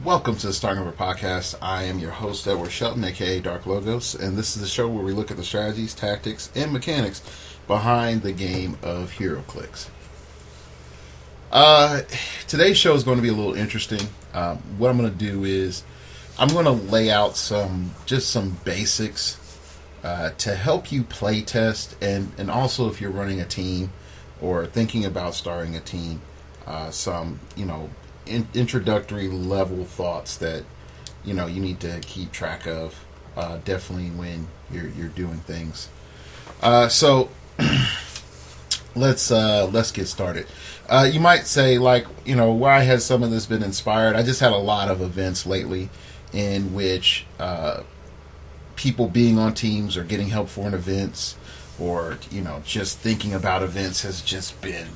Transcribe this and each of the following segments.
Welcome to the Starting Over Podcast. I am your host, Edward Shelton, aka Dark Logos, and this is the show where we look at the strategies, tactics, and mechanics behind the game of heroclix. Today's show is going to be a little interesting. What I'm going to do is I'm going to lay out some basics to help you play test, and also if you're running a team or thinking about starting a team, some introductory level thoughts that you need to keep track of, definitely when you're doing things. So let's get started. You might say, why has some of this been inspired? I just had a lot of events lately in which people being on teams or getting help for events, or just thinking about events has just been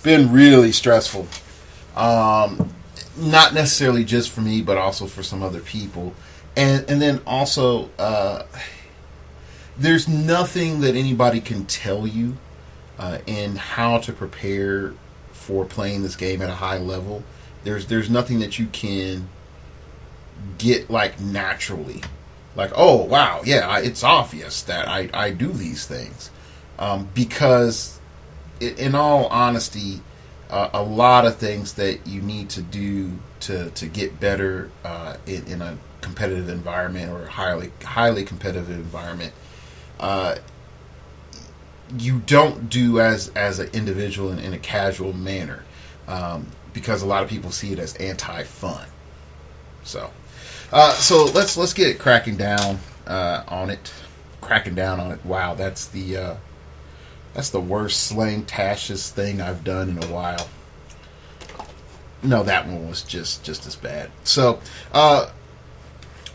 really stressful. Not necessarily just for me, but also for some other people. And then also, there's nothing that anybody can tell you in how to prepare for playing this game at a high level. There's nothing that you can get naturally. Oh, wow, yeah, it's obvious that I do these things. Because, in all honesty, a lot of things that you need to do to get better in a competitive environment, or a highly competitive environment, you don't do as an individual in a casual manner, because a lot of people see it as anti-fun. So let's get cracking down on it. Wow, that's the worst slang-tashiest thing I've done in a while. No, that one was just as bad. So,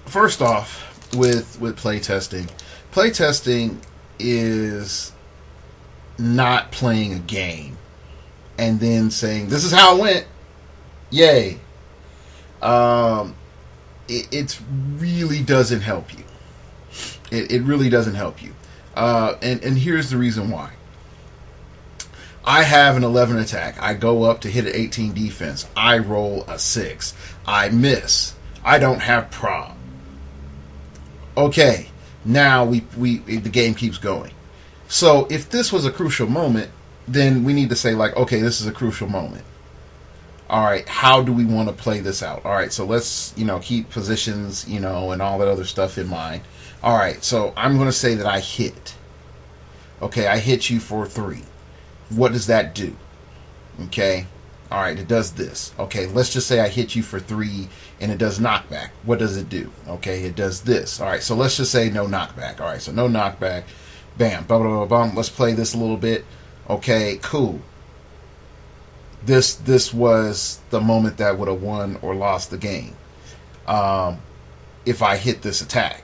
first off, with playtesting is not playing a game and then saying, this is how it went, yay. It really doesn't help you. It really doesn't help you. And here's the reason why. I have an 11 attack. I go up to hit an 18 defense. I roll a 6. I miss. I don't have prob. Okay, now we the game keeps going. So if this was a crucial moment, then we need to say, okay, this is a crucial moment. All right, how do we want to play this out? All right, so let's keep positions, and all that other stuff in mind. All right, so I'm going to say that I hit. Okay, I hit you for 3. What does that do? Okay. All right, it does this. Okay, let's just say I hit you for 3 and it does knockback. What does it do? Okay, it does this. All right, so let's just say no knockback. All right, so no knockback. Bam, blah, blah, blah, blah. Let's play this a little bit. Okay, cool. This was the moment that would have won or lost the game, if I hit this attack.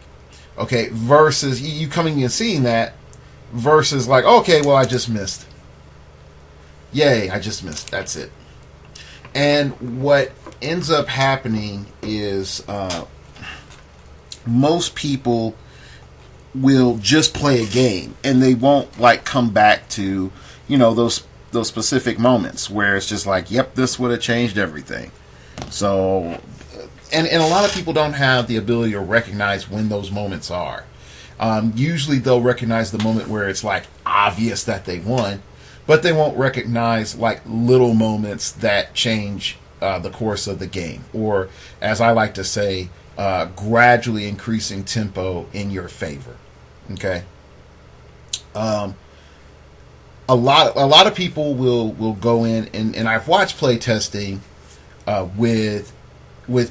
Okay, versus you coming and seeing that, versus okay, well, I just missed. Yay, I just missed. That's it. And what ends up happening is most people will just play a game, and they won't come back to those specific moments where it's just yep, this would have changed everything. So, and a lot of people don't have the ability to recognize when those moments are. Usually they'll recognize the moment where it's obvious that they won, but they won't recognize little moments that change the course of the game, or, as I like to say, gradually increasing tempo in your favor. Okay. A lot of people will go in, and I've watched play testing with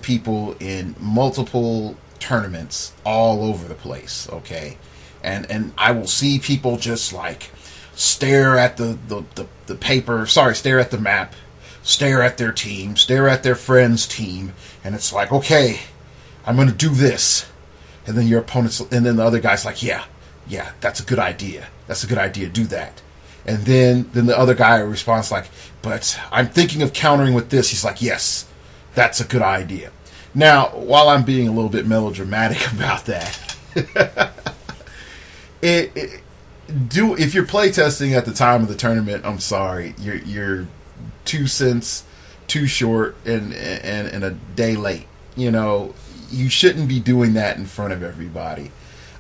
people in multiple tournaments all over the place. Okay, and I will see people just stare at the paper, stare at the map, stare at their team, stare at their friend's team, and it's okay, I'm going to do this. And then your opponent's, and then the other guy's yeah, that's a good idea. That's a good idea, do that. And then the other guy responds but I'm thinking of countering with this. He's yes, that's a good idea. Now, while I'm being a little bit melodramatic about that, if you're playtesting at the time of the tournament, I'm sorry, your 2 cents too short and a day late. You know, you shouldn't be doing that in front of everybody.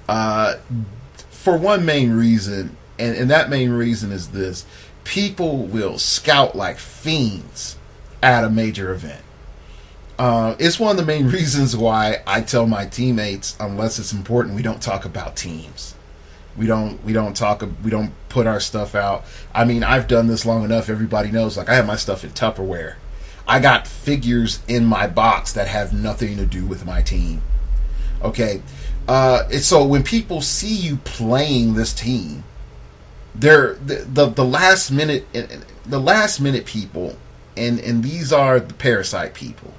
For one main reason, and that main reason is this: people will scout like fiends at a major event. It's one of the main reasons why I tell my teammates, unless it's important, we don't talk about teams. We don't put our stuff out. I mean, I've done this long enough. Everybody knows. Like, I have my stuff in Tupperware. I got figures in my box that have nothing to do with my team. Okay, so when people see you playing this team, they're the last minute people, and these are the parasite people.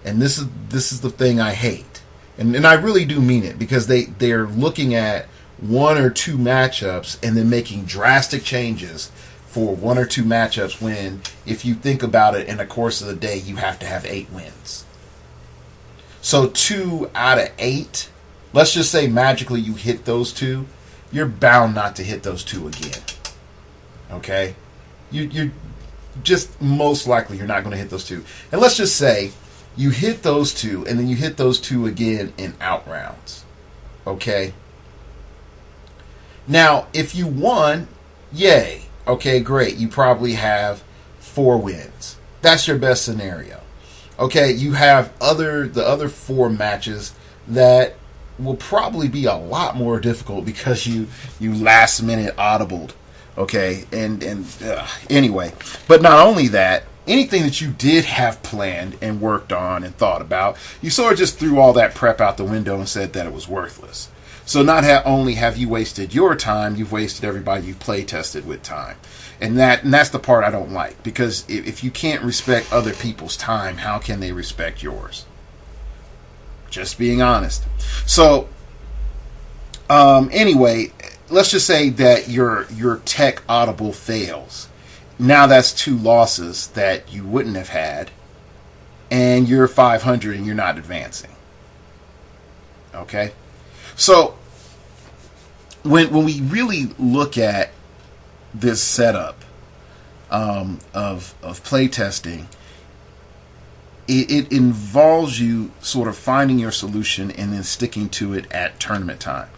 And this is the thing I hate, and I really do mean it, because they're looking at one or two matchups and then making drastic changes for one or two matchups, when, if you think about it, in the course of the day, you have to have 8 wins. So 2 out of 8, let's just say magically you hit those 2, you're bound not to hit those 2 again. Okay? You're just most likely you're not going to hit those 2. And let's just say you hit those 2, and then you hit those 2 again in out rounds. Okay? Now, if you won, yay. Okay, great. You probably have 4 wins. That's your best scenario. Okay, you have the other 4 matches that will probably be a lot more difficult because you last minute audibled. Okay, and anyway, but not only that, anything that you did have planned and worked on and thought about, you sort of just threw all that prep out the window and said that it was worthless. So not only have you wasted your time, you've wasted everybody you've play tested with time. And that's the part I don't like, because if you can't respect other people's time, how can they respect yours? Just being honest. So anyway, let's just say that your tech audible fails. Now that's 2 losses that you wouldn't have had, and you're 500 and you're not advancing. Okay? So when we really look at this setup of playtesting, it involves you sort of finding your solution and then sticking to it at tournament time.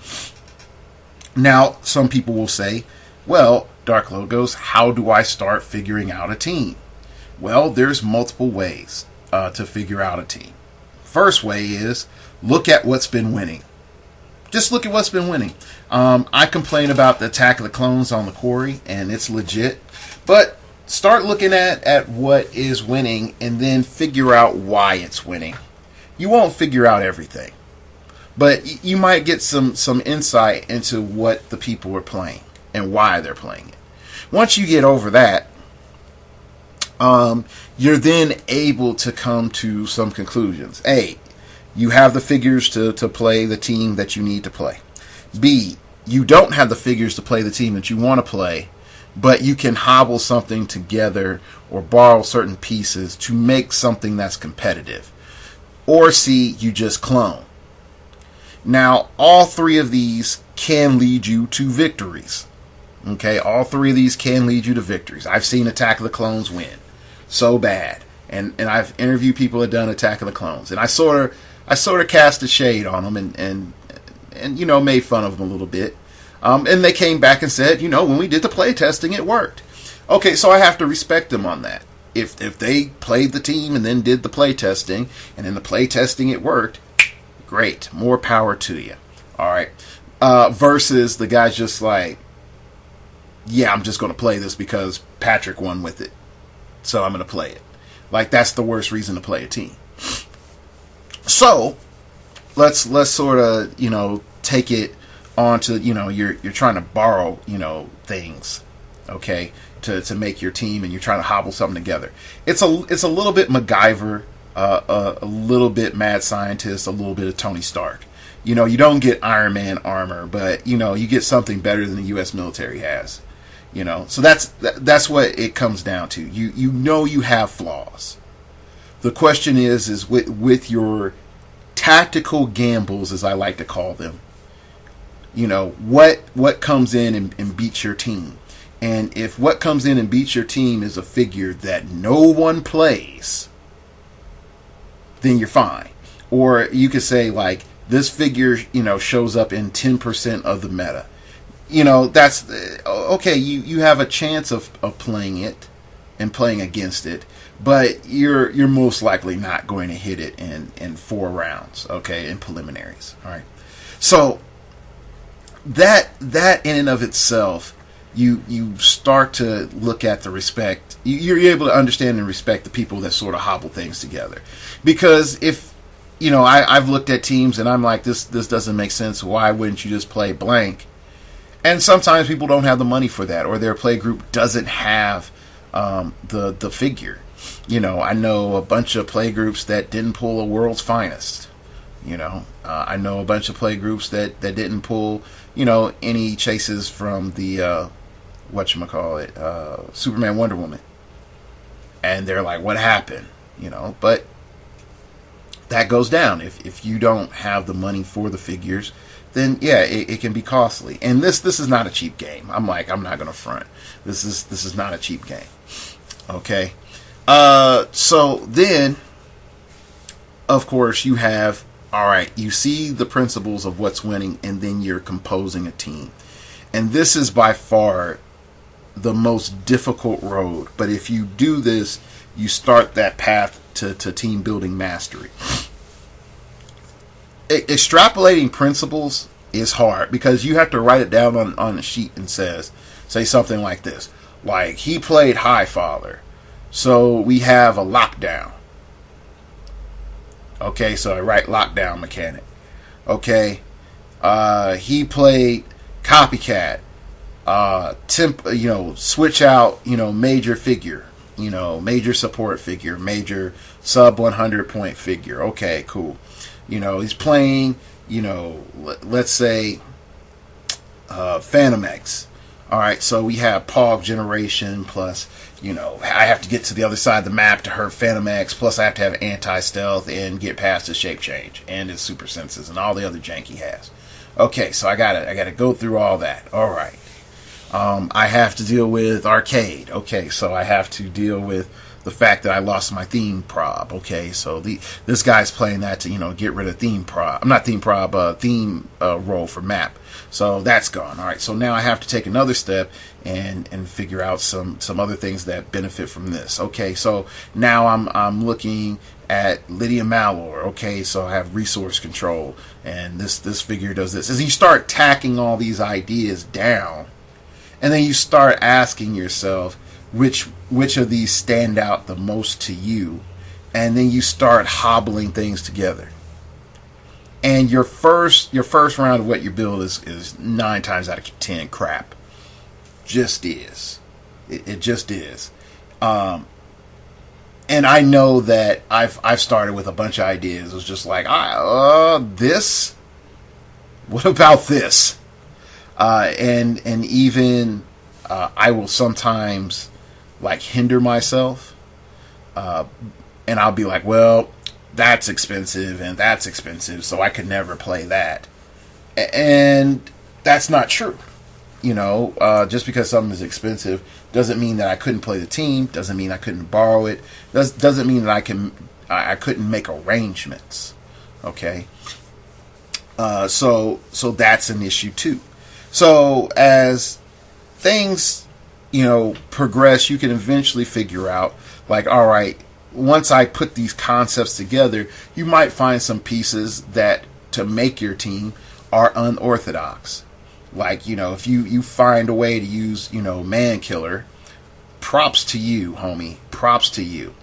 Now, some people will say, well, Dark Logos, how do I start figuring out a team? Well, there's multiple ways to figure out a team. First way is look at what's been winning. Just look at what's been winning. I complain about the Attack of the Clones on the Quarry, and it's legit. But start looking at what is winning and then figure out why it's winning. You won't figure out everything, but you might get some insight into what the people are playing and why they're playing it. Once you get over that, you're then able to come to some conclusions. A, you have the figures to play the team that you need to play. B, you don't have the figures to play the team that you want to play, but you can hobble something together or borrow certain pieces to make something that's competitive. Or C, you just clone. Now, all 3 of these can lead you to victories. Okay, all 3 of these can lead you to victories. I've seen Attack of the Clones win so bad, and I've interviewed people that have done Attack of the Clones, and I sort of cast a shade on them and you know, made fun of them a little bit. And they came back and said, you know, when we did the play testing, it worked. Okay, so I have to respect them on that. If they played the team and then did the play testing, and in the play testing it worked, great, more power to you. All right, versus the guy's just like, yeah, I'm just going to play this because Patrick won with it, so I'm going to play it. Like, that's the worst reason to play a team. So let's sort of, you know, take it on to, you know, you're trying to borrow, you know, things, okay, to make your team, and you're trying to hobble something together. It's a little bit MacGyver, a little bit Mad Scientist, a little bit of Tony Stark. You know, you don't get Iron Man armor, but, you know, you get something better than the U.S. military has. You know, so that's what it comes down to. You know you have flaws. The question is with your tactical gambles, as I like to call them, you know, what comes in and beats your team. And if what comes in and beats your team is a figure that no one plays, then you're fine. Or you could say, like, this figure, shows up in 10% of the meta. That's okay. You have a chance of playing it and playing against it, but you're most likely not going to hit it in 4 rounds, okay, in preliminaries. All right. So that in and of itself, you start to look at the respect. You're able to understand and respect the people that sort of hobble things together. Because if I've looked at teams and I'm like, this doesn't make sense. Why wouldn't you just play blank? And sometimes people don't have the money for that, or their play group doesn't have the figure. I know a bunch of play groups that didn't pull a World's Finest. I know a bunch of play groups that didn't pull any chases from the Superman, Wonder Woman, and they're like, what happened? But that goes down if you don't have the money for the figures. Then yeah, it can be costly. And this is not a cheap game. I'm not gonna front. This is not a cheap game. Okay. So then, of course, you have, all right, you see the principles of what's winning, and then you're composing a team. And this is by far the most difficult road. But if you do this, you start that path to team building mastery. Extrapolating principles is hard because you have to write it down on a sheet and say something like this. Like, he played Highfather, so we have a lockdown. Okay, so I write lockdown mechanic. Okay, he played Copycat. Switch out, major figure, major support figure, major sub 100 point figure. Okay, cool. He's playing, let's say, Phantom X. All right, so we have Pog generation plus, I have to get to the other side of the map to hurt Phantom X, plus I have to have anti-stealth and get past his shape change and his super senses and all the other jank he has. Okay, so I gotta go through all that. All right. I have to deal with arcade. Okay, so I have to deal with the fact that I lost my theme prob. Okay, so this guy's playing that to get rid of theme prob. I'm not theme prob, theme roll for map. So that's gone. All right, so now I have to take another step and figure out some other things that benefit from this. Okay, so now I'm looking at Lydia Malor. Okay, so I have resource control, and this figure does this. As you start tacking all these ideas down, and then you start asking yourself which of these stand out the most to you, and then you start hobbling things together. And your first round of what you build is 9 times out of 10 crap. Just is. It just is. And I know that I've started with a bunch of ideas. It was just like, this? What about this? And even I will sometimes hinder myself, and I'll be like, well, that's expensive and that's expensive, so I could never play that. And that's not true. Just because something is expensive doesn't mean that I couldn't play the team, doesn't mean I couldn't borrow it, doesn't mean that I couldn't make arrangements. Okay. So that's an issue too. So as things progress, you can eventually figure out, all right, once I put these concepts together, you might find some pieces that to make your team are unorthodox. If you find a way to use, Man Killer, props to you, homie. Props to you.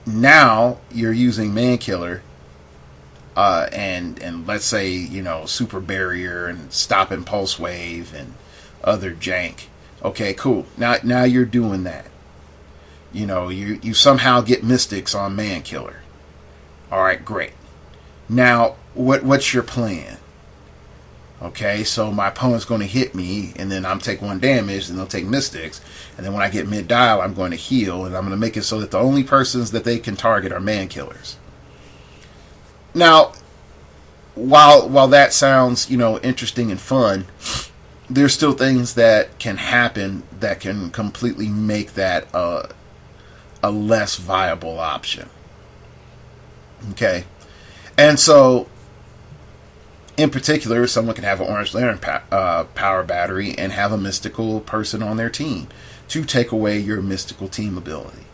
Now you're using Man Killer, and let's say, Super Barrier and Stop and Pulse Wave and other jank. Okay, cool. Now you're doing that. You somehow get mystics on Man Killer. Alright, great. Now, what's your plan? Okay, so my opponent's going to hit me, and then I'm take 1 damage, and they'll take mystics, and then when I get mid-dial, I'm going to heal, and I'm going to make it so that the only persons that they can target are Man Killers. Now, while that sounds, interesting and fun, there's still things that can happen that can completely make that a less viable option. Okay, and so in particular, someone can have an Orange Lantern power battery and have a mystical person on their team to take away your mystical team ability.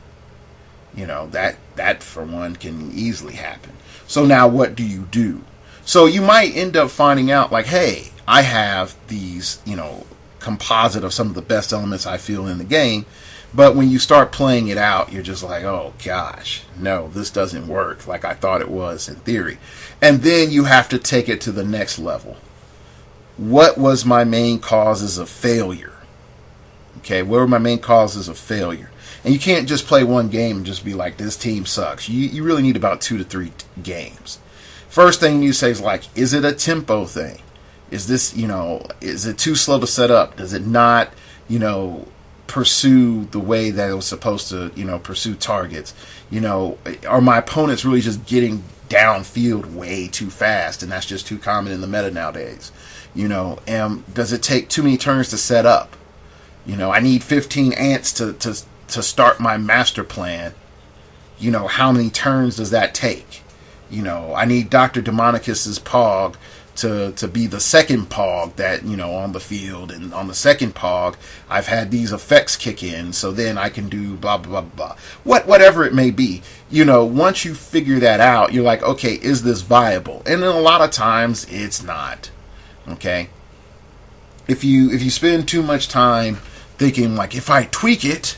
You know, that for one can easily happen. So now what do you do? So you might end up finding out like, hey, I have these, you know, composite of some of the best elements I feel in the game. But when you start playing it out, you're just like, oh gosh, no, this doesn't work like I thought it was in theory. And then you have to take it to the next level. What was my main causes of failure? Okay, what were my main causes of failure? And you can't just play one game and just be like, this team sucks. You really need about 2 to 3 games. First thing you say is like, is it a tempo thing? Is this, you know, is it too slow to set up? Does it not, you know, pursue the way that it was supposed to, you know, pursue targets? You know, are my opponents really just getting downfield way too fast, and that's just too common in the meta nowadays? You know, does it take too many turns to set up? You know, I need 15 ants to start my master plan. You know, how many turns does that take? You know, I need Dr. Demonicus's Pog to be the second Pog that, you know, on the field, and on the second Pog I've had these effects kick in, so then I can do blah blah blah blah. Whatever it may be, you know, once you figure that out, you're like, okay, is this viable? And then a lot of times it's not. Okay, if you spend too much time thinking like, if I tweak it,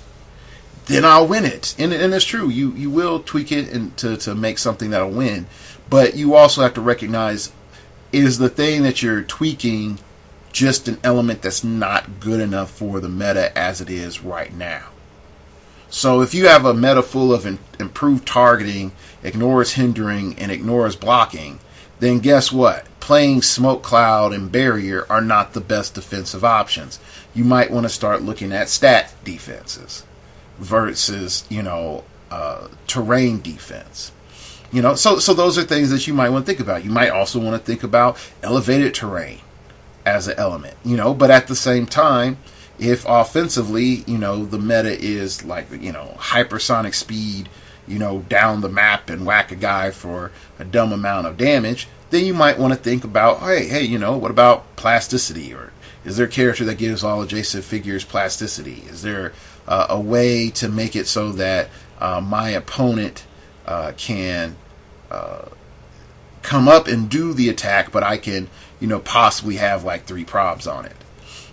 then I'll win it, and it's true, you will tweak it and to make something that'll win, but you also have to recognize, is the thing that you're tweaking just an element that's not good enough for the meta as it is right now? So if you have a meta full of improved targeting, ignores hindering, and ignores blocking, then guess what? Playing Smoke Cloud and Barrier are not the best defensive options. You might want to start looking at stat defenses versus, you know, terrain defense. You know, so those are things that you might want to think about. You might also want to think about elevated terrain as an element, you know, but at the same time, if offensively, you know, the meta is like, you know, hypersonic speed, you know, down the map and whack a guy for a dumb amount of damage, then you might want to think about, hey, you know, what about plasticity? Or is there a character that gives all adjacent figures plasticity? Is there a way to make it so that my opponent can come up and do the attack, but I can, you know, possibly have like 3 probs on it,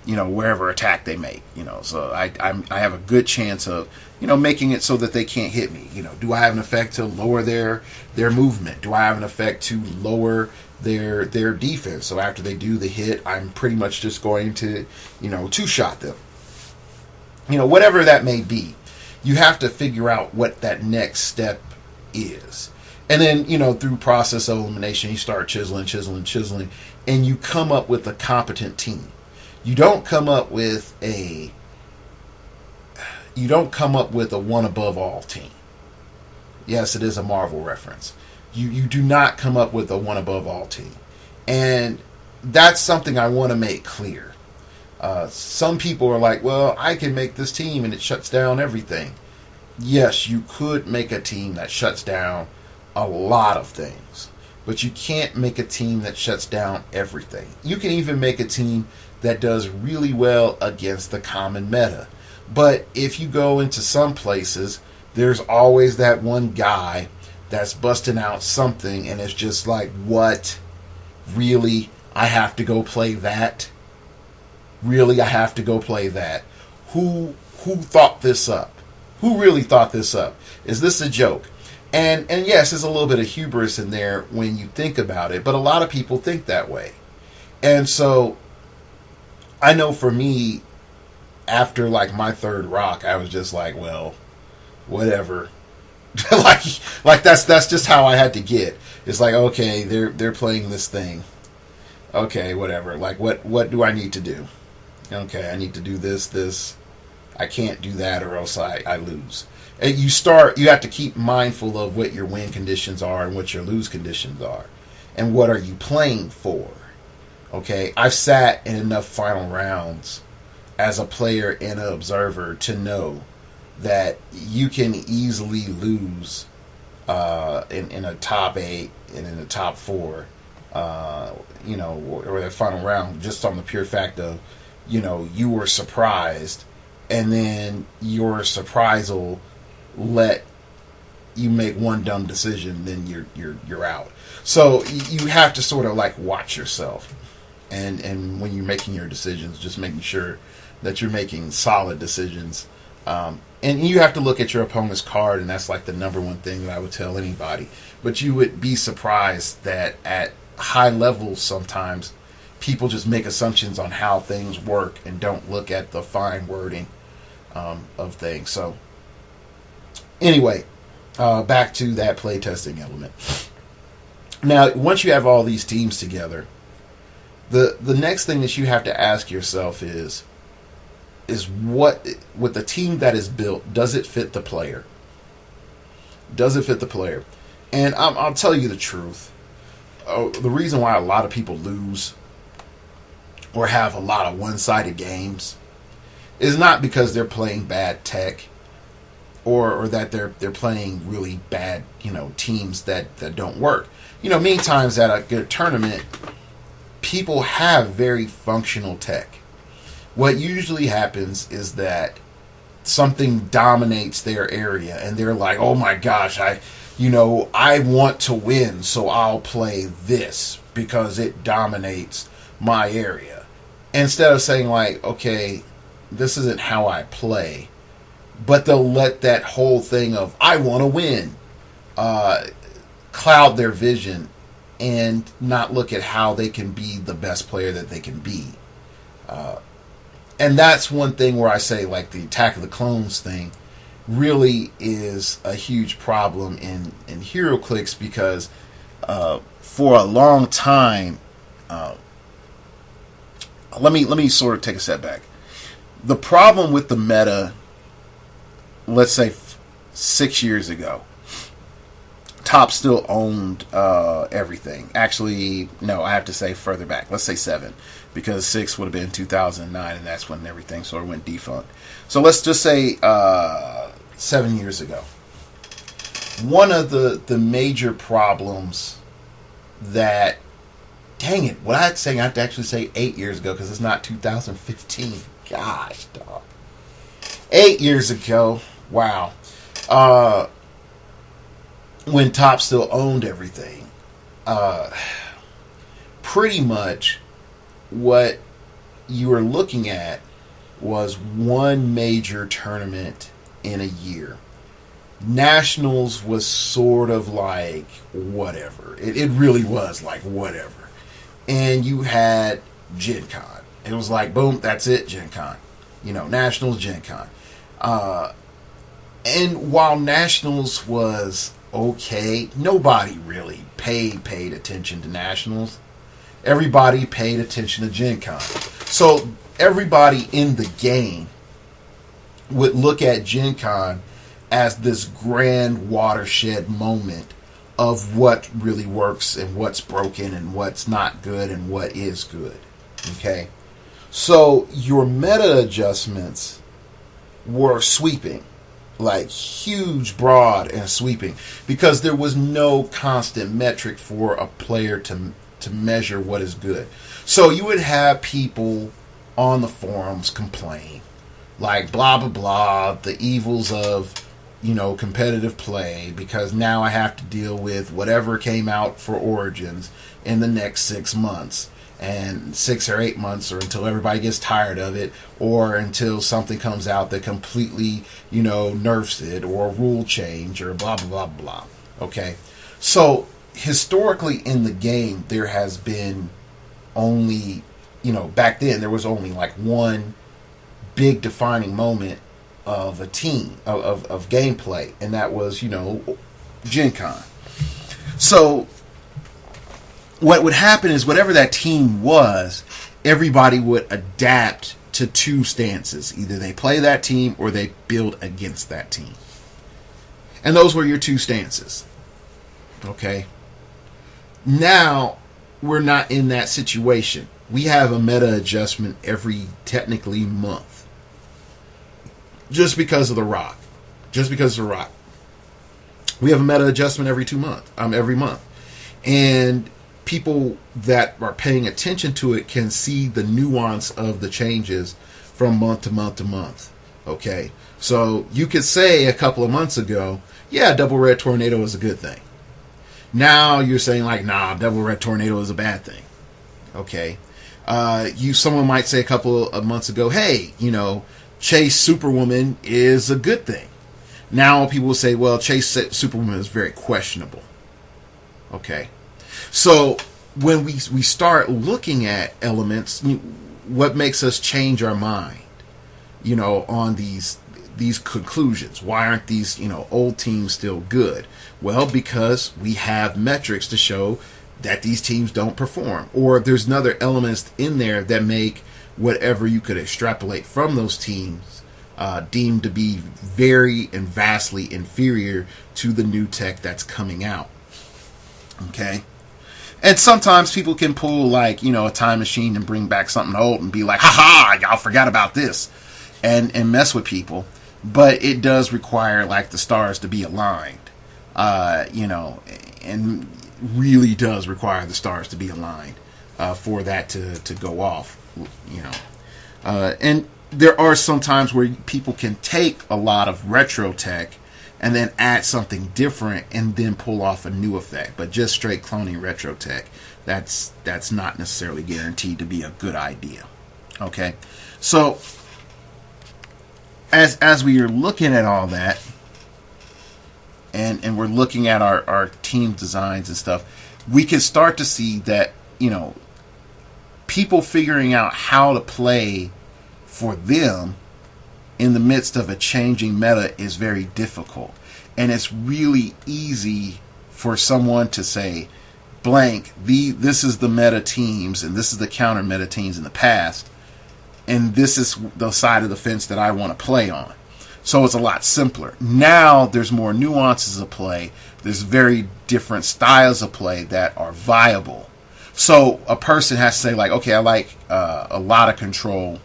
you know, wherever attack they make, you know, so I have a good chance of, you know, making it so that they can't hit me. You know, do I have an effect to lower their movement? Do I have an effect to lower their defense? So after they do the hit, I'm pretty much just going to, you know, 2-shot them. You know, whatever that may be, you have to figure out what that next step is. And then, you know, through process of elimination, you start chiseling, and you come up with a competent team. You don't come up with a one above all team. Yes, it is a Marvel reference. You do not come up with a one above all team. And that's something I want to make clear. Some people are like, well, I can make this team and it shuts down everything. Yes, you could make a team that shuts down a lot of things, but you can't make a team that shuts down everything. You can even make a team that does really well against the common meta. But if you go into some places, there's always that one guy that's busting out something, and it's just like, what? Really? I have to go play that? Really, I have to go play that? Who thought this up? Who really thought this up? Is this a joke? And yes, there's a little bit of hubris in there when you think about it, but a lot of people think that way. And so, I know for me, after like my 3rd rock, I was just like, well, whatever. like that's just how I had to get. It's like, okay, they're playing this thing. Okay, whatever. Like, what do I need to do? Okay, I need to do this. I can't do that or else I lose. And you have to keep mindful of what your win conditions are and what your lose conditions are. And what are you playing for? Okay, I've sat in enough final rounds as a player and an observer to know that you can easily lose in a top 8 and in the top 4, or that final round, just on the pure fact of, you were surprised, and then your surprise will let you make one dumb decision, then you're out. So you have to sort of like watch yourself, and when you're making your decisions, just making sure that you're making solid decisions. And you have to look at your opponent's card, and that's like the number one thing that I would tell anybody. But you would be surprised that at high levels sometimes people just make assumptions on how things work and don't look at the fine wording of things. So anyway, back to that playtesting element. Now, once you have all these teams together, the next thing that you have to ask yourself is what, with the team that is built, does it fit the player? Does it fit the player? And I'll tell you the truth. The reason why a lot of people lose or have a lot of one-sided games is not because they're playing bad tech or that they're playing really bad, teams that don't work. Many times at a good tournament, people have very functional tech. What usually happens is that something dominates their area and they're like, oh my gosh, I want to win, so I'll play this because it dominates my area. Instead of saying like, okay, this isn't how I play, but they'll let that whole thing of I want to win cloud their vision and not look at how they can be the best player that they can be. And that's one thing where I say, like, the Attack of the Clones thing really is a huge problem in heroclix, because for a long time, let me sort of take a step back. The problem with the meta, let's say 6 years ago, Top still owned everything. Actually, no, I have to say further back. Let's say 7, because 6 would have been 2009, and that's when everything sort of went defunct. So let's just say 7 years ago. One of the major problems that, dang it, what I'd say, I have to actually say 8 years ago, because it's not 2015. Gosh, dog. 8 years ago, wow. When Top still owned everything, pretty much what you were looking at was one major tournament in a year. Nationals was sort of like whatever. It really was like whatever. And you had Gen Con. It was like, boom, that's it, Gen Con. Nationals, Gen Con. And while Nationals was okay, nobody really paid attention to Nationals. Everybody paid attention to Gen Con. So everybody in the game would look at Gen Con as this grand watershed moment of what really works and what's broken and what's not good and what is good. Okay? So your meta adjustments were sweeping. Like huge, broad, and sweeping, because there was no constant metric for a player to measure what is good. So you would have people on the forums complain, like blah blah blah, the evils of competitive play, because now I have to deal with whatever came out for Origins in the next 6 months. And 6 or 8 months, or until everybody gets tired of it, or until something comes out that completely, nerfs it, or a rule change, or blah, blah, blah, blah. Okay? So, historically in the game, there has been only, back then, there was only like one big defining moment of a team, of gameplay, and that was, Gen Con. So, what would happen is whatever that team was, everybody would adapt to 2 stances. Either they play that team or they build against that team. And those were your 2 stances. Okay? Now, we're not in that situation. We have a meta adjustment every technically month, just because of the rock. Just because of the rock, we have a meta adjustment every month, and people that are paying attention to it can see the nuance of the changes from month to month to month. Okay, so you could say a couple of months ago, yeah, double red tornado is a good thing. Now you're saying like, nah, double red tornado is a bad thing. Okay, someone might say a couple of months ago, hey, Chase Superwoman is a good thing. Now people will say, well, Chase Superwoman is very questionable. Okay, so when we start looking at elements, what makes us change our mind, on these conclusions? Why aren't these old teams still good? Well, because we have metrics to show that these teams don't perform, or there's another elements in there that make whatever you could extrapolate from those teams deemed to be very and vastly inferior to the new tech that's coming out. Okay, and sometimes people can pull like a time machine and bring back something old and be like, haha, y'all forgot about this, and mess with people. But it does require like the stars to be aligned, and really does require the stars to be aligned for that to go off, and there are some times where people can take a lot of retro tech and then add something different and then pull off a new effect. But just straight cloning retro tech, that's not necessarily guaranteed to be a good idea. Okay, so as we are looking at all that, and we're looking at our team designs and stuff, we can start to see that people figuring out how to play for them in the midst of a changing meta is very difficult. And it's really easy for someone to say, blank, this is the meta teams and this is the counter meta teams in the past, and this is the side of the fence that I want to play on. So it's a lot simpler. Now there's more nuances of play. There's very different styles of play that are viable. So a person has to say like, okay, I like a lot of control,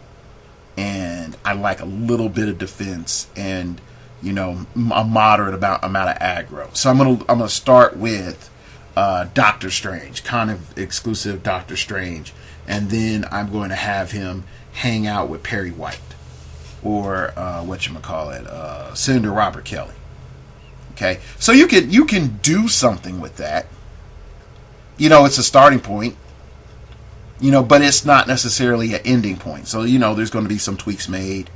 and I like a little bit of defense, and a moderate amount of aggro. So I'm gonna start with Doctor Strange, kind of exclusive Doctor Strange, and then I'm going to have him hang out with Perry White, or Senator Robert Kelly. Okay, so you can do something with that. It's a starting point. But it's not necessarily an ending point. So, there's going to be some tweaks made.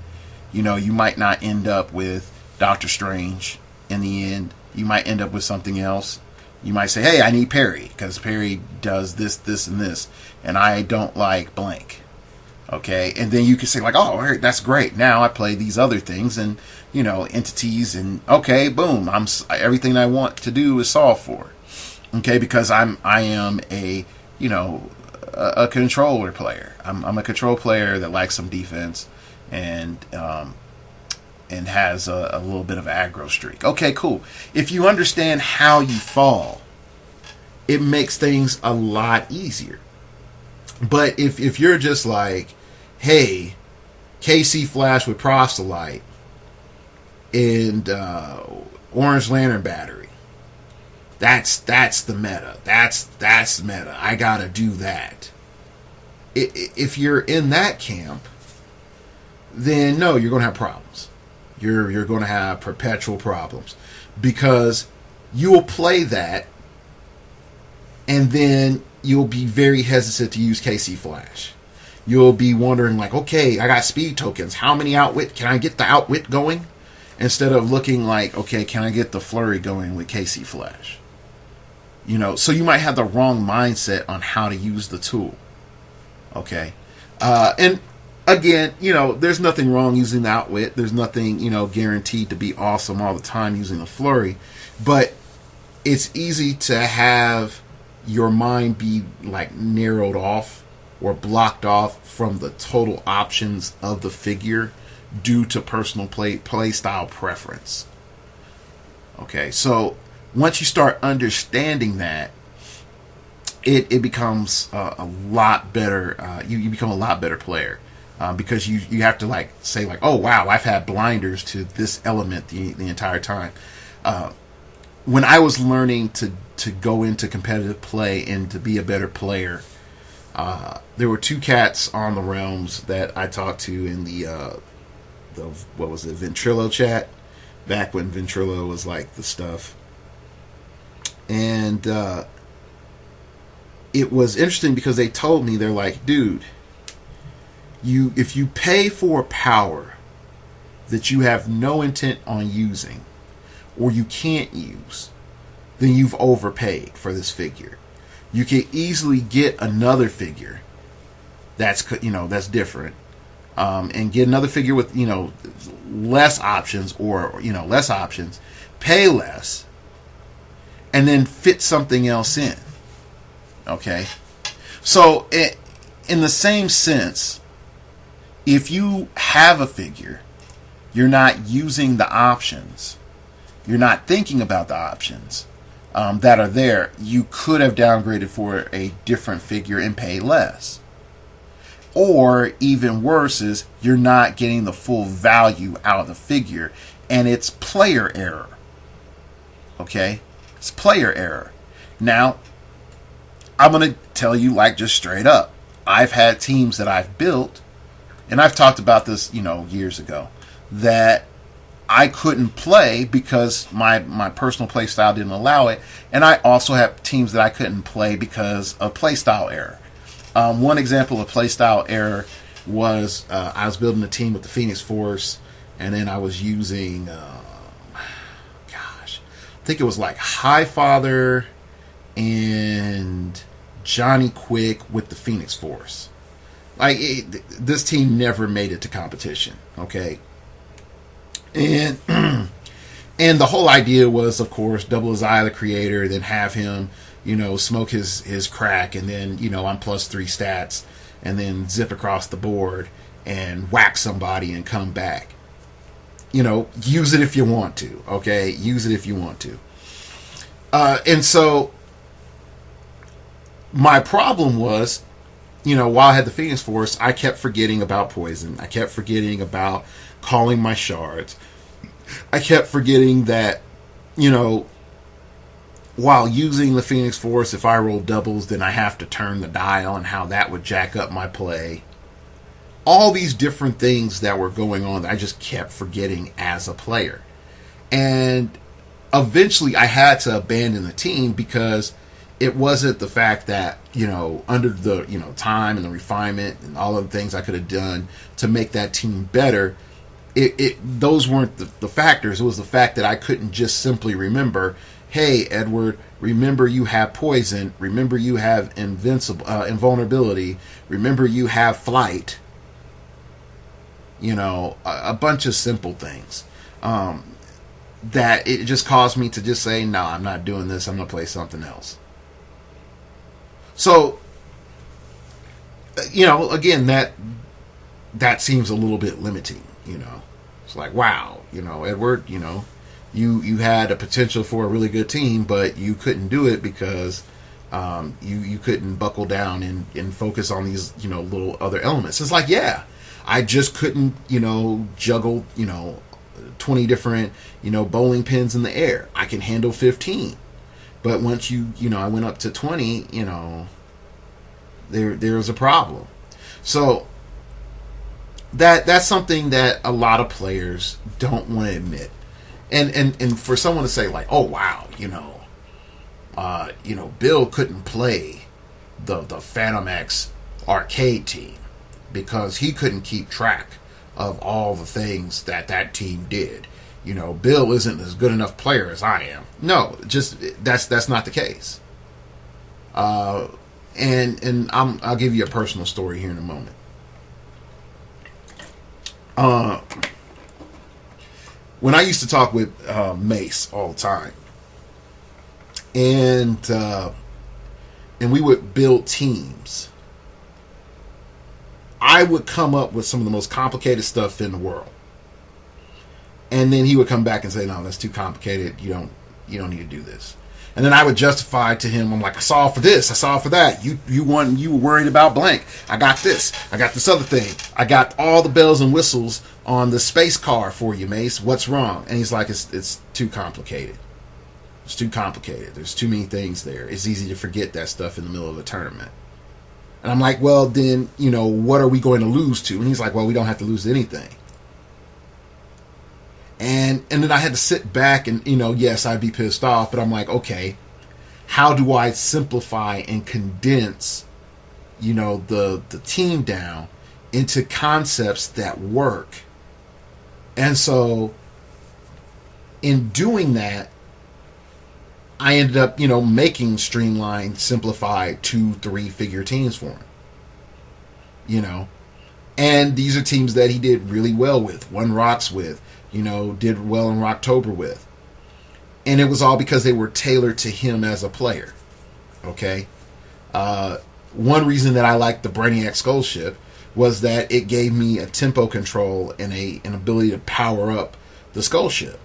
You might not end up with Doctor Strange in the end. You might end up with something else. You might say, hey, I need Perry, because Perry does this, this, and this, and I don't like blank. Okay, and then you can say like, oh, that's great. Now I play these other things and, entities, and okay, boom, everything I want to do is solved for. Okay, because I am a controller player. I'm a control player that likes some defense and has a little bit of aggro streak. Okay, cool. If you understand how you fall, it makes things a lot easier. But if you're just like, hey, KC Flash with Proselyte and Orange Lantern Battery, that's the meta. That's meta. I gotta do that. If you're in that camp, then no, you're gonna have problems. You're gonna have perpetual problems, because you'll play that, and then you'll be very hesitant to use KC Flash. You'll be wondering like, okay, I got speed tokens. How many outwit? Can I get the outwit going? Instead of looking like, okay, can I get the flurry going with KC Flash? So you might have the wrong mindset on how to use the tool. Okay. And again, there's nothing wrong using the outwit. There's nothing, guaranteed to be awesome all the time using the flurry. But it's easy to have your mind be like narrowed off or blocked off from the total options of the figure due to personal play style preference. Okay, so once you start understanding that, it becomes a lot better. You become a lot better player. Because you have to like say like, oh wow, I've had blinders to this element the entire time. When I was learning to go into competitive play and to be a better player, there were two cats on the realms that I talked to in the what was it, Ventrilo chat, back when Ventrilo was like the stuff. And it was interesting because they told me, they're like, dude, if you pay for power that you have no intent on using or you can't use, then you've overpaid for this figure. You can easily get another figure that's different, and get another figure with less options, or less options, pay less, and then fit something else in. Okay, so in the same sense, if you have a figure, you're not using the options, you're not thinking about the options that are there, you could have downgraded for a different figure and pay less. Or even worse is you're not getting the full value out of the figure, and it's player error. Okay? It's player error. Now, I'm going to tell you like just straight up. I've had teams that I've built, and I've talked about this, years ago, that I couldn't play because my personal play style didn't allow it. And I also have teams that I couldn't play because of play style error. One example of play style error was I was building a team with the Phoenix Force, and then I was using, I think it was like Highfather and Johnny Quick with the Phoenix Force. Like, this team never made it to competition, okay? And and the whole idea was, of course, double his eye, the creator, then have him, smoke his crack, and then, on +3 stats, and then zip across the board and whack somebody and come back. Use it if you want to, okay? Use it if you want to. And so my problem was, while I had the Phoenix Force, I kept forgetting about poison. I kept forgetting about calling my shards. I kept forgetting that, while using the Phoenix Force, if I roll doubles, then I have to turn the dial, and how that would jack up my play. All these different things that were going on that I just kept forgetting as a player. And eventually I had to abandon the team because it wasn't the fact that, under the, time and the refinement and all of the things I could have done to make that team better, those weren't the factors. It was the fact that I couldn't just simply remember, hey, Edward, remember you have poison, remember you have invulnerability, remember you have flight, a bunch of simple things. That it just caused me to just say, no, I'm not doing this, I'm going to play something else. So, again, that seems a little bit limiting, It's like, wow, Edward, you had a potential for a really good team, but you couldn't do it because you couldn't buckle down and focus on these, little other elements. It's like, yeah, I just couldn't, juggle, 20 different, bowling pins in the air. I can handle 15. But once I went up to 20, there's a problem. So that's something that a lot of players don't want to admit. And for someone to say like, oh wow, Bill couldn't play the Phantom X arcade team because he couldn't keep track of all the things that team did. Bill isn't as good enough player as I am. No, just that's not the case. And I'll give you a personal story here in a moment. When I used to talk with Mace all the time, and we would build teams, I would come up with some of the most complicated stuff in the world. And then he would come back and say, no, that's too complicated. You don't need to do this. And then I would justify to him, I'm like, I saw for this, I saw for that. You were worried about blank. I got this other thing. I got all the bells and whistles on the space car for you, Mace. What's wrong? And he's like, it's too complicated. It's too complicated. There's too many things there. It's easy to forget that stuff in the middle of a tournament. And I'm like, well, then, what are we going to lose to? And he's like, well, we don't have to lose anything. And then I had to sit back and, yes, I'd be pissed off, but I'm like, okay, how do I simplify and condense, the team down into concepts that work? And so in doing that, I ended up, making streamlined, simplified 2-3 figure teams for him. And these are teams that he did really well with, won rocks with, did well in Rocktober with. And it was all because they were tailored to him as a player. Okay? One reason that I liked the Brainiac Skull Ship was that it gave me a tempo control and an ability to power up the Skull Ship.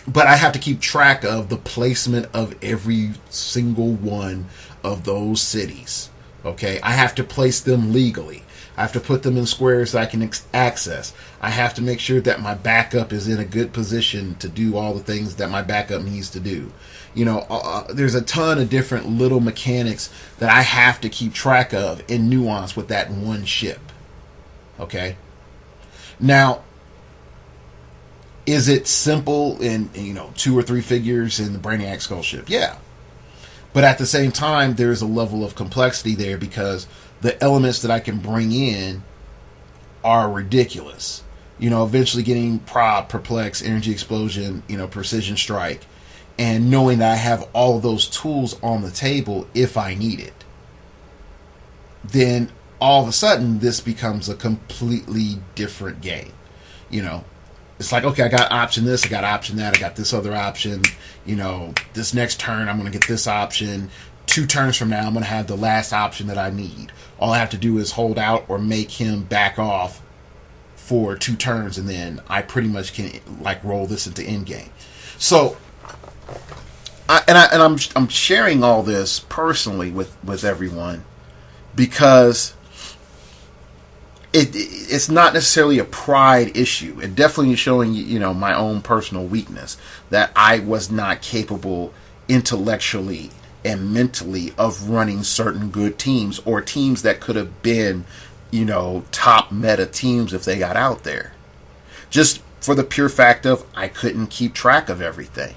But I have to keep track of the placement of every single one of those cities. Okay? I have to place them legally. I have to put them in squares that I can access. I have to make sure that my backup is in a good position to do all the things that my backup needs to do. There's a ton of different little mechanics that I have to keep track of in nuance with that one ship. Okay? Now, is it simple in 2 or 3 figures in the Brainiac Skull Ship? Yeah. But at the same time, there's a level of complexity there because the elements that I can bring in are ridiculous. Eventually getting Prob, Perplex, Energy Explosion, Precision Strike, and knowing that I have all of those tools on the table if I need it. Then all of a sudden, this becomes a completely different game. It's like, okay, I got option this, I got option that, I got this other option. This next turn, I'm going to get this option. 2 turns from now, I'm going to have the last option that I need. All I have to do is hold out or make him back off for 2 turns, and then I pretty much can roll this into endgame. So, I'm sharing all this personally with everyone because it's not necessarily a pride issue. It definitely is showing my own personal weakness that I was not capable intellectually and mentally of running certain good teams or teams that could have been, top meta teams if they got out there. Just for the pure fact of I couldn't keep track of everything.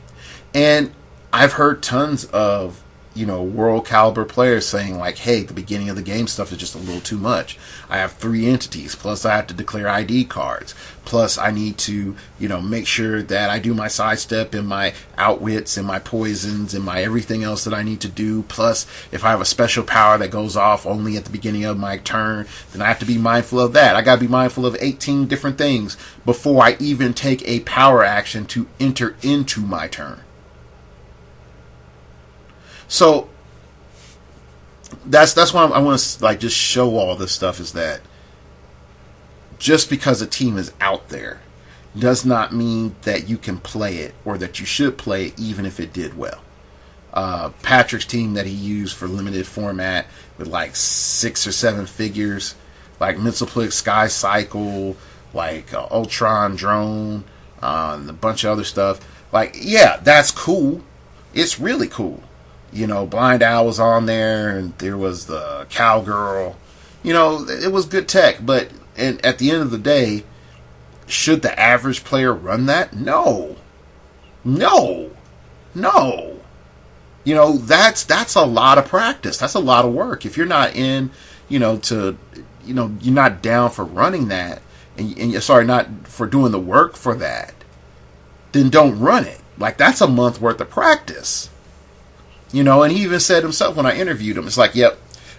And I've heard tons of, world caliber players saying hey, the beginning of the game stuff is just a little too much. I have 3 entities, plus I have to declare ID cards, plus I need to, make sure that I do my sidestep and my outwits and my poisons and my everything else that I need to do. Plus, if I have a special power that goes off only at the beginning of my turn, then I have to be mindful of that. I got to be mindful of 18 different things before I even take a power action to enter into my turn. So that's why I want to just show all this stuff, is that just because a team is out there does not mean that you can play it or that you should play it even if it did well. Patrick's team that he used for limited format with 6 or 7 figures, like Mitzelplix, Sky Cycle, Ultron Drone, and a bunch of other stuff. Yeah, that's cool. It's really cool. Blind Owl was on there, and there was the Cowgirl. It was good tech, but at the end of the day, should the average player run that? No. That's a lot of practice. That's a lot of work. If you're not you're not down for running that, and sorry, not for doing the work for that, then don't run it. That's a month worth of practice. And he even said himself when I interviewed him, it's yep,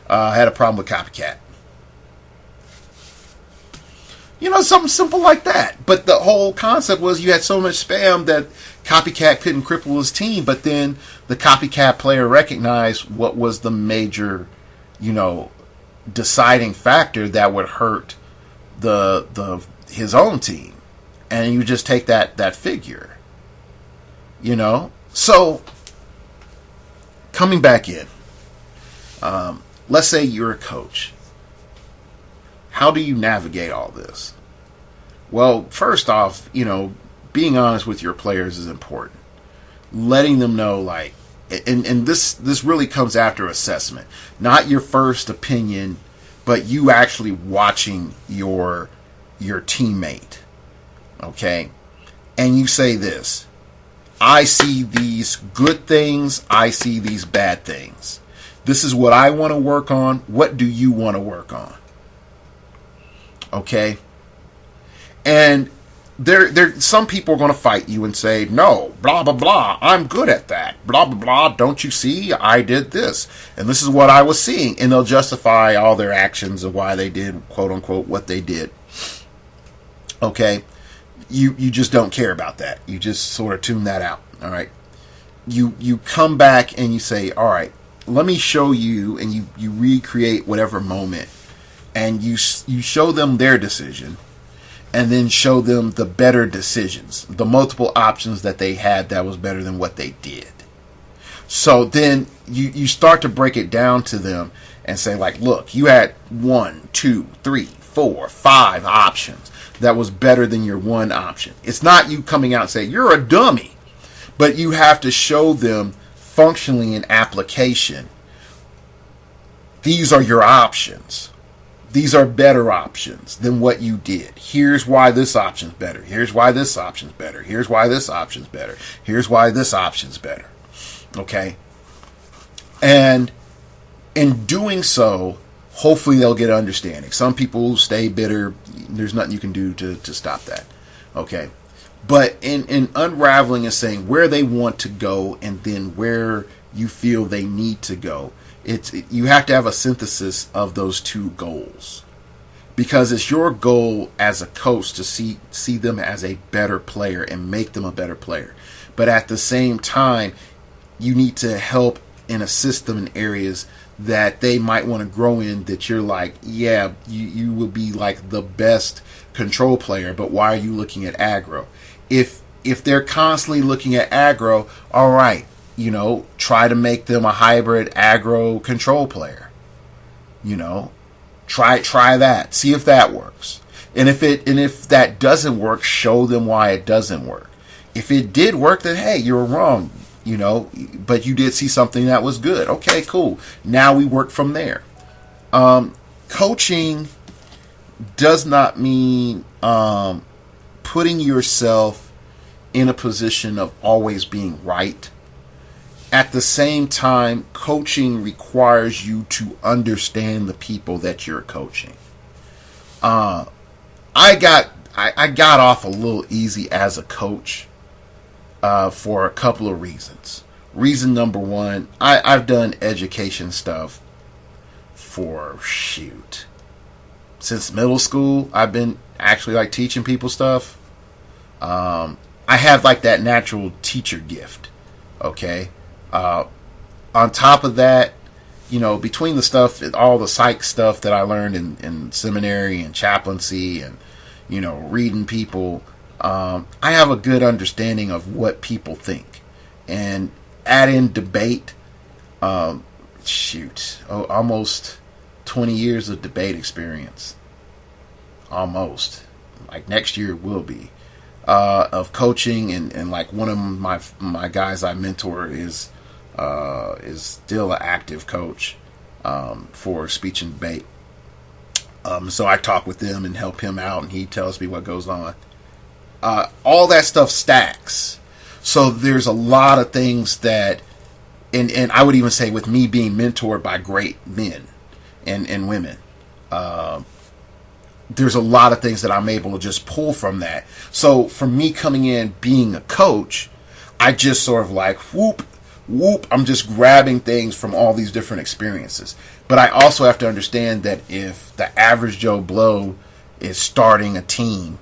I had a problem with Copycat. Something simple like that. But the whole concept was you had so much spam that Copycat couldn't cripple his team, but then the Copycat player recognized what was the major, deciding factor that would hurt his own team. And you just take that figure. So coming back in, let's say you're a coach. How do you navigate all this? Well, first off, being honest with your players is important. Letting them know, like, and this really comes after assessment, not your first opinion, but you actually watching your teammate, okay? And you say this: I see these good things, I see these bad things. This is what I want to work on. What do you want to work on? Okay? And there some people are going to fight you and say, no, blah, blah, blah, I'm good at that. Blah, blah, blah, don't you see? I did this. And this is what I was seeing. And they'll justify all their actions of why they did, quote unquote, what they did. Okay? You just don't care about that. You just sort of tune that out. All right? You come back and you say, all right, let me show you, and you recreate whatever moment. And you show them their decision. And then show them the better decisions, the multiple options that they had that was better than what they did. So then you start to break it down to them and say, like, look, you had 1, 2, 3, 4, 5 options that was better than your one option. It's not you coming out and saying, you're a dummy. But you have to show them functionally in application, these are your options. These are better options than what you did. Here's why this option's better. Here's why this option's better. Here's why this option's better. Here's why this option's better. Okay? And in doing so, hopefully they'll get understanding. Some people stay bitter. There's nothing you can do to stop that. Okay? But in unraveling and saying where they want to go and then where you feel they need to go, you have to have a synthesis of those two goals, because it's your goal as a coach to see them as a better player and make them a better player. But at the same time, you need to help and assist them in areas that they might want to grow in, that you're like, yeah, you will be like the best control player, but why are you looking at aggro? If they're constantly looking at aggro, all right, try to make them a hybrid aggro control player. Try that. See if that works. And if that doesn't work, show them why it doesn't work. If it did work, then hey, you were wrong. But you did see something that was good. Okay, cool. Now we work from there. Coaching does not mean putting yourself in a position of always being right. At the same time, coaching requires you to understand the people that you're coaching. I got off a little easy as a coach for a couple of reasons. Reason number one, I've done education stuff for since middle school. I've been actually like teaching people stuff. I have like that natural teacher gift. Okay. On top of that, between the stuff, all the psych stuff that I learned in seminary and chaplaincy and, reading people, I have a good understanding of what people think. And add in debate, almost 20 years of debate experience. Almost. Like next year it will be. Of coaching and like one of my guys I mentor is still an active coach for speech and debate. So I talk with them and help him out, and he tells me what goes on. All that stuff stacks. So there's a lot of things that, and I would even say with me being mentored by great men and women, there's a lot of things that I'm able to just pull from that. So for me coming in being a coach, I just sort of like whoop, I'm just grabbing things from all these different experiences. But I also have to understand that if the average Joe Blow is starting a team,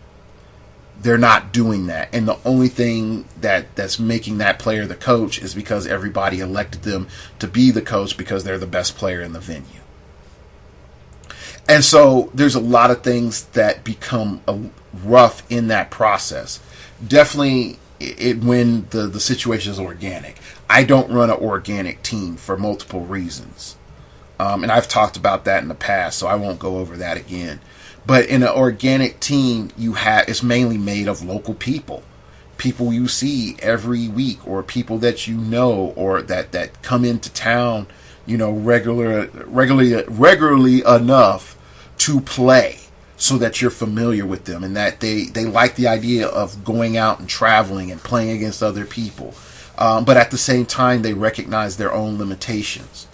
they're not doing that. And the only thing that's making that player the coach is because everybody elected them to be the coach because they're the best player in the venue. And so there's a lot of things that become rough in that process. Definitely when the situation is organic. I don't run an organic team for multiple reasons. And I've talked about that in the past, so I won't go over that again. But in an organic team, it's mainly made of local people. People you see every week, or people that you know, or that come into town, regularly enough to play, so that you're familiar with them, and that they like the idea of going out and traveling and playing against other people. But at the same time, they recognize their own limitations.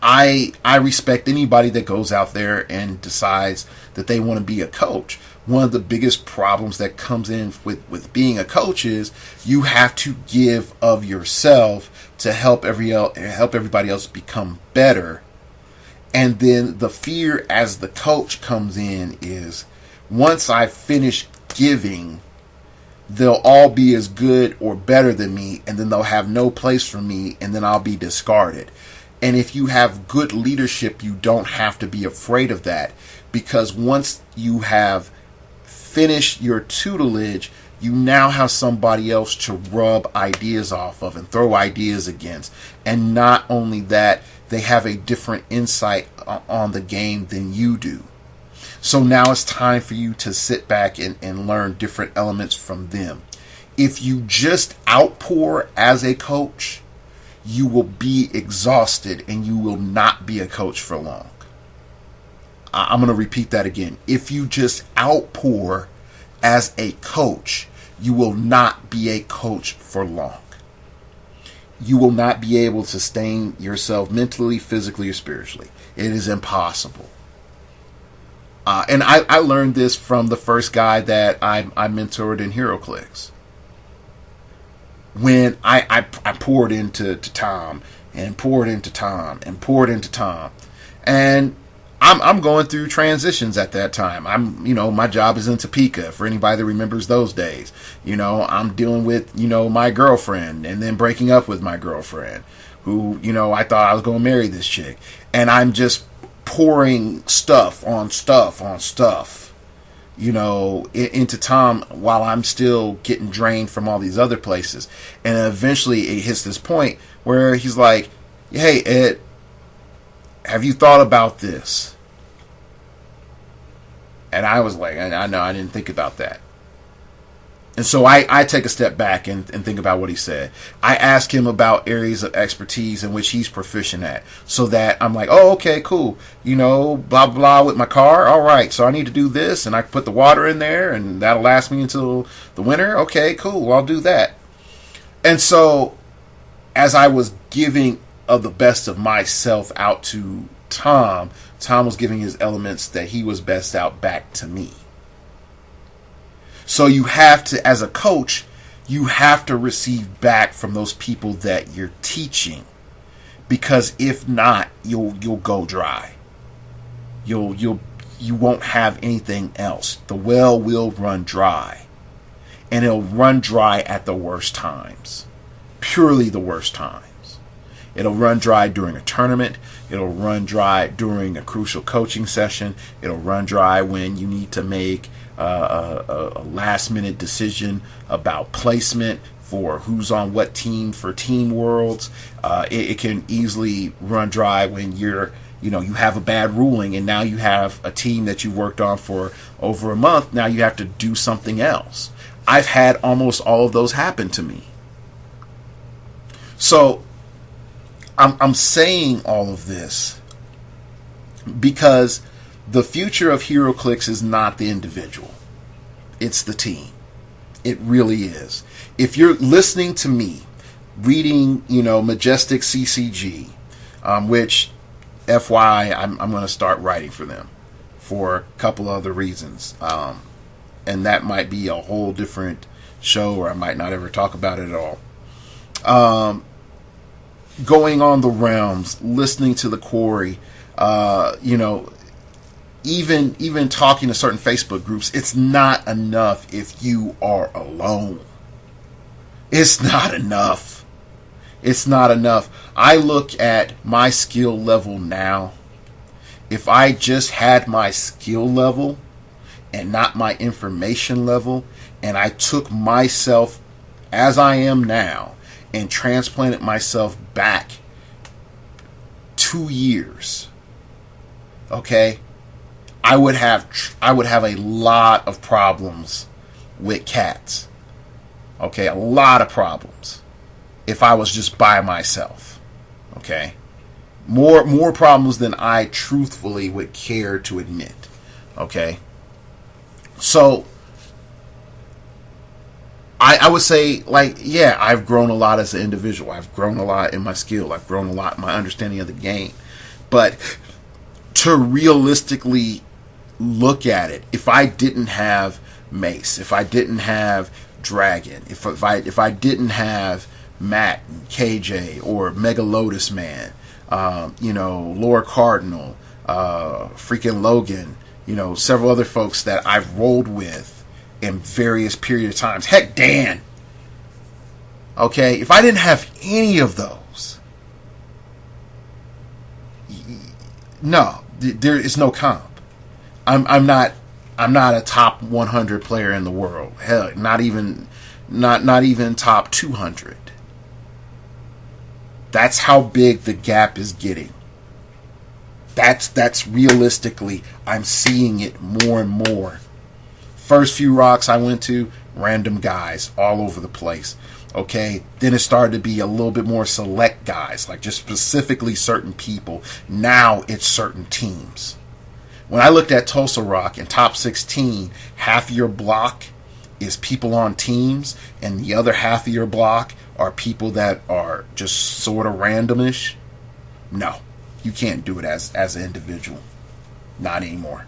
I respect anybody that goes out there and decides that they want to be a coach. One of the biggest problems that comes in with being a coach is you have to give of yourself to help everybody else become better. And then the fear as the coach comes in is, once I finish giving, they'll all be as good or better than me, and then they'll have no place for me, and then I'll be discarded. And if you have good leadership, you don't have to be afraid of that, because once you have finished your tutelage, you now have somebody else to rub ideas off of and throw ideas against. And not only that, they have a different insight on the game than you do. So now it's time for you to sit back and learn different elements from them. If you just outpour as a coach, you will be exhausted and you will not be a coach for long. I'm going to repeat that again. If you just outpour as a coach, you will not be a coach for long. You will not be able to sustain yourself mentally, physically, or spiritually. It is impossible. And I learned this from the first guy that I mentored in heroclix. When I poured into Tom and poured into Tom and poured into Tom, and I'm going through transitions at that time. My job is in Topeka, for anybody that remembers those days. I'm dealing with, my girlfriend, and then breaking up with my girlfriend, who, I thought I was going to marry this chick. And I'm just pouring stuff on stuff on stuff, into Tom, while I'm still getting drained from all these other places. And eventually it hits this point where he's like, "Hey, Ed, have you thought about this?" And I was like, I know, I didn't think about that. And so I take a step back and think about what he said. I ask him about areas of expertise in which he's proficient at, so that I'm like, oh, okay, cool. Blah, blah, with my car. All right, so I need to do this, and I can put the water in there, and that'll last me until the winter. Okay, cool, I'll do that. And so as I was giving of the best of myself out to Tom was giving his elements that he was best out back to me. So you have to, as a coach, you have to receive back from those people that you're teaching, because if not, you'll go dry. You won't have anything else. The well will run dry, and it'll run dry at the worst times, purely the worst times. It'll run dry during a tournament. It'll run dry during a crucial coaching session. It'll run dry when you need to make a last-minute decision about placement for who's on what team for Team Worlds. It can easily run dry when you have a bad ruling, and now you have a team that you worked on for over a month. Now you have to do something else. I've had almost all of those happen to me. So I'm saying all of this because the future of heroclix is not the individual. It's the team. It really is. If you're listening to me, reading, Majestic CCG, which, FYI, I'm going to start writing for them for a couple other reasons. And that might be a whole different show, or I might not ever talk about it at all. Going on the realms, listening to the quarry, even talking to certain Facebook groups, it's not enough if you are alone. It's not enough. It's not enough. I look at my skill level now. If I just had my skill level and not my information level, and I took myself as I am now and transplanted myself back 2 years, okay, I would have a lot of problems with cats. Okay, a lot of problems if I was just by myself. Okay, more problems than I truthfully would care to admit. Okay, so I would say, like, yeah, I've grown a lot as an individual. I've grown a lot in my skill. I've grown a lot in my understanding of the game. But to realistically look at it, if I didn't have Mace, if I didn't have Dragon, if I didn't have Matt, KJ, or Mega Lotus Man, Laura Cardinal, freaking Logan, several other folks that I've rolled with in various period of times. Heck, Dan. Okay, if I didn't have any of those, no, there is no comp. I'm not a top 100 player in the world. Hell, not even top 200. That's how big the gap is getting. That's realistically, I'm seeing it more and more. First few rocks I went to, random guys all over the place. Okay, then it started to be a little bit more select guys, like just specifically certain people. Now it's certain teams. When I looked at Tulsa Rock in top 16, half of your block is people on teams, and the other half of your block are people that are just sort of randomish. No, you can't do it as an individual. Not anymore.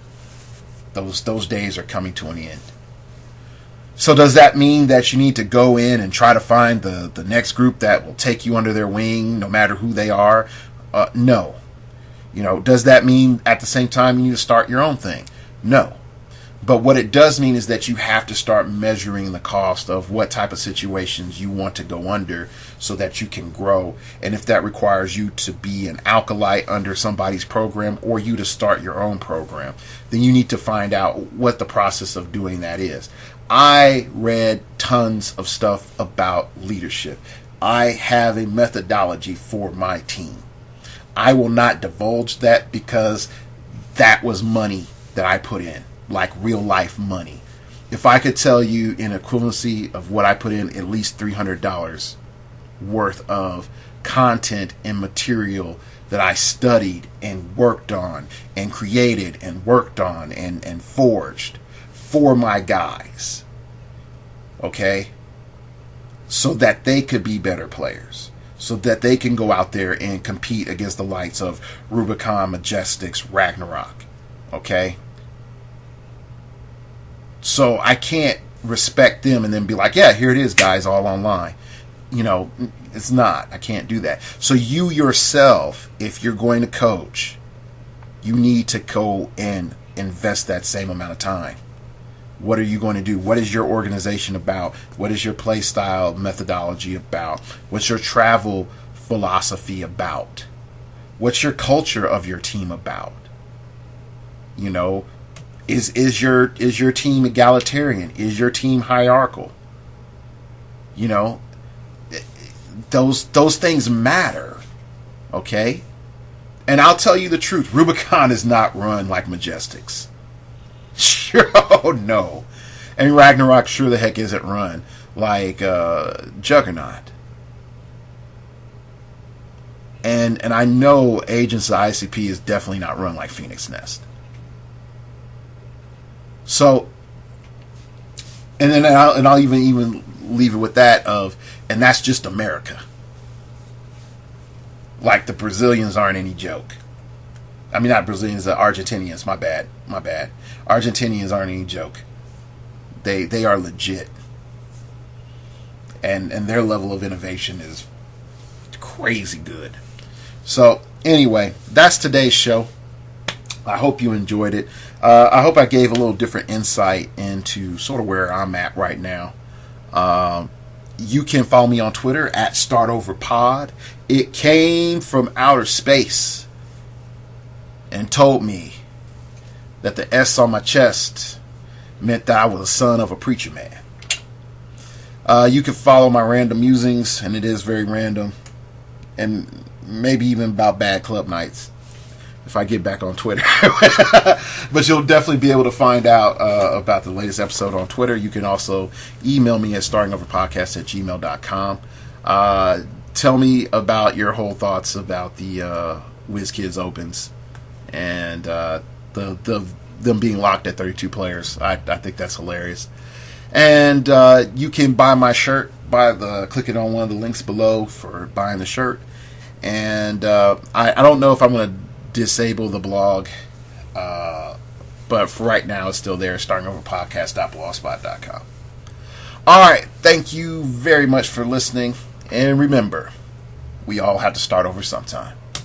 Those days are coming to an end. So does that mean that you need to go in and try to find the next group that will take you under their wing, no matter who they are? No. Does that mean at the same time you need to start your own thing? No. But what it does mean is that you have to start measuring the cost of what type of situations you want to go under so that you can grow. And if that requires you to be an acolyte under somebody's program or you to start your own program, then you need to find out what the process of doing that is. I read tons of stuff about leadership. I have a methodology for my team. I will not divulge that because that was money that I put in. Like real life money. If I could tell you in equivalency of what I put in, at least $300 worth of content and material that I studied and worked on and created and worked on and forged for my guys. Okay? So that they could be better players. So that they can go out there and compete against the likes of Rubicon, Majestics, Ragnarok. Okay? So I can't respect them and then be like, yeah, here it is, guys, all online. It's not. I can't do that. So you yourself, if you're going to coach, you need to go and invest that same amount of time. What are you going to do? What is your organization about? What is your play style methodology about? What's your travel philosophy about? What's your culture of your team about? Is your team egalitarian? Is your team hierarchical? Those things matter. Okay? And I'll tell you the truth, Rubicon is not run like Majestics. Sure, oh no. And Ragnarok sure the heck isn't run like Juggernaut. And I know Agents of ICP is definitely not run like Phoenix Nest. So, and then I'll even leave it with that and that's just America. Like the Brazilians aren't any joke. I mean, not Brazilians, the Argentinians. My bad. Argentinians aren't any joke. They are legit, and their level of innovation is crazy good. So anyway, that's today's show. I hope you enjoyed it. I hope I gave a little different insight into sort of where I'm at right now. You can follow me on Twitter at StartOverPod. It came from outer space and told me that the S on my chest meant that I was a son of a preacher man. You can follow my random musings, and it is very random, and maybe even about bad club nights if I get back on Twitter. But you'll definitely be able to find out about the latest episode on Twitter. You can also email me at startingoverpodcast@gmail.com. Tell me about your whole thoughts about the WizKids Opens and them being locked at 32 players. I think that's hilarious. And you can buy my shirt by clicking on one of the links below for buying the shirt. And I don't know if I'm going to disable the blog, but for right now it's still there, startingoverpodcast.blogspot.com. Alright, thank you very much for listening, and remember, we all have to start over sometime.